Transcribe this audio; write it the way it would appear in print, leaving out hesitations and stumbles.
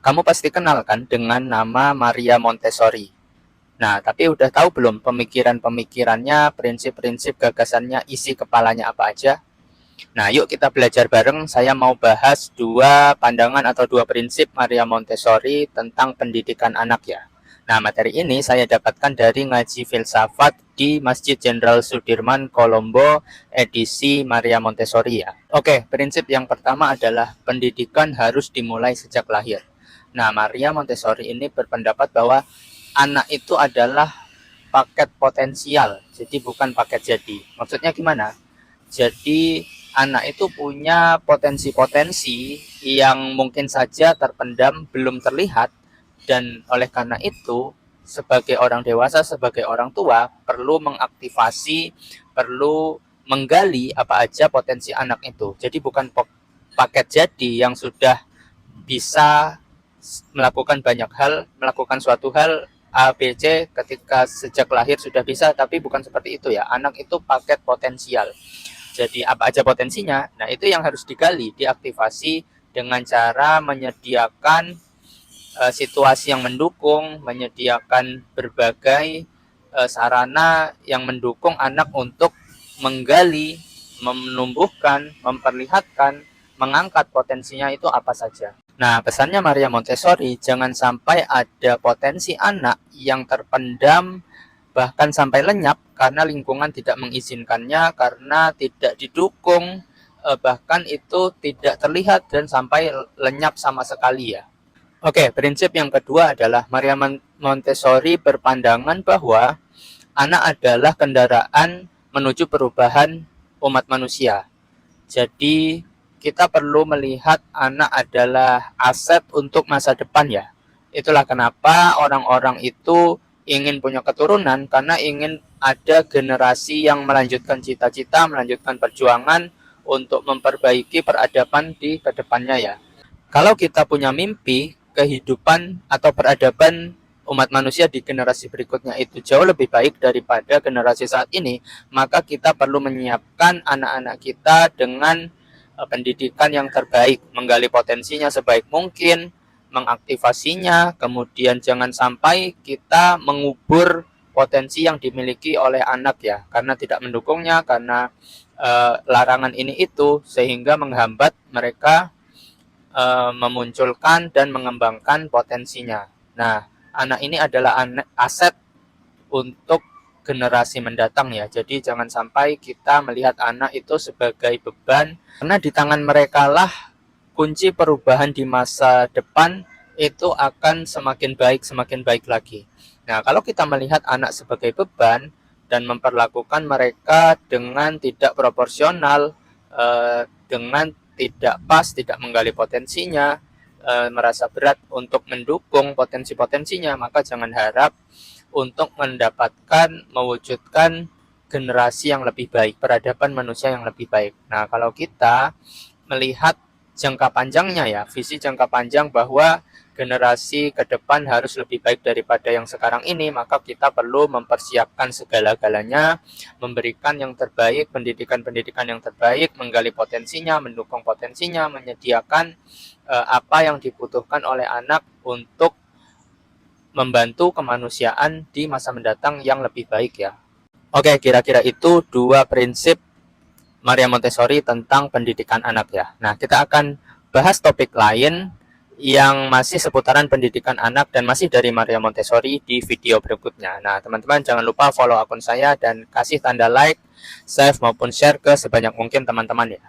Kamu pasti kenal kan dengan nama Maria Montessori. Nah, tapi udah tahu belum pemikiran-pemikirannya, prinsip-prinsip gagasannya, isi kepalanya apa aja? Nah, yuk kita belajar bareng. Saya mau bahas dua pandangan atau dua prinsip Maria Montessori tentang pendidikan anak ya. Nah, materi ini saya dapatkan dari ngaji filsafat di Masjid Jenderal Sudirman, Kolombo, edisi Maria Montessori ya. Oke, prinsip yang pertama adalah pendidikan harus dimulai sejak lahir. Nah, Maria Montessori ini berpendapat bahwa anak itu adalah paket potensial, jadi bukan paket jadi. Maksudnya gimana? Jadi anak itu punya potensi-potensi yang mungkin saja terpendam, belum terlihat, dan oleh karena itu sebagai orang dewasa, sebagai orang tua perlu mengaktifasi, perlu menggali apa aja potensi anak itu. Jadi bukan paket jadi yang sudah bisa melakukan banyak hal, melakukan suatu hal A, B, C ketika sejak lahir sudah bisa, tapi bukan seperti itu ya. Anak itu paket potensial. Jadi apa aja potensinya? Nah, itu yang harus digali, diaktifasi dengan cara menyediakan situasi yang mendukung, menyediakan berbagai sarana yang mendukung anak untuk menggali, menumbuhkan, memperlihatkan, mengangkat potensinya itu apa saja. Nah, pesannya Maria Montessori, jangan sampai ada potensi anak yang terpendam, bahkan sampai lenyap karena lingkungan tidak mengizinkannya, karena tidak didukung, bahkan itu tidak terlihat dan sampai lenyap sama sekali ya. Oke, prinsip yang kedua adalah Maria Montessori berpandangan bahwa anak adalah kendaraan menuju perubahan umat manusia. Jadi kita perlu melihat anak adalah aset untuk masa depan ya. Itulah kenapa orang-orang itu ingin punya keturunan, karena ingin ada generasi yang melanjutkan cita-cita, melanjutkan perjuangan untuk memperbaiki peradaban di kedepannya ya. Kalau kita punya mimpi, kehidupan atau peradaban umat manusia di generasi berikutnya itu jauh lebih baik daripada generasi saat ini, maka kita perlu menyiapkan anak-anak kita dengan pendidikan yang terbaik, menggali potensinya sebaik mungkin, mengaktifasinya, kemudian jangan sampai kita mengubur potensi yang dimiliki oleh anak ya, karena tidak mendukungnya, karena larangan ini itu, sehingga menghambat mereka memunculkan dan mengembangkan potensinya. Nah, anak ini adalah aset untuk generasi mendatang ya. Jadi jangan sampai kita melihat anak itu sebagai beban, karena di tangan mereka lah kunci perubahan di masa depan itu akan semakin baik lagi. Nah, kalau kita melihat anak sebagai beban dan memperlakukan mereka dengan tidak proporsional, dengan tidak pas, tidak menggali potensinya, merasa berat untuk mendukung potensi-potensinya, maka jangan harap untuk mendapatkan, mewujudkan generasi yang lebih baik, peradaban manusia yang lebih baik. Nah, kalau kita melihat jangka panjangnya ya, visi jangka panjang bahwa generasi ke depan harus lebih baik daripada yang sekarang ini, maka kita perlu mempersiapkan segala-galanya, memberikan yang terbaik, pendidikan-pendidikan yang terbaik, menggali potensinya, mendukung potensinya, menyediakan apa yang dibutuhkan oleh anak untuk membantu kemanusiaan di masa mendatang yang lebih baik ya. Oke, kira-kira itu dua prinsip Maria Montessori tentang pendidikan anak ya. Nah, kita akan bahas topik lain yang masih seputaran pendidikan anak dan masih dari Maria Montessori di video berikutnya. Nah, teman-teman jangan lupa follow akun saya dan kasih tanda like, save maupun share ke sebanyak mungkin teman-teman ya.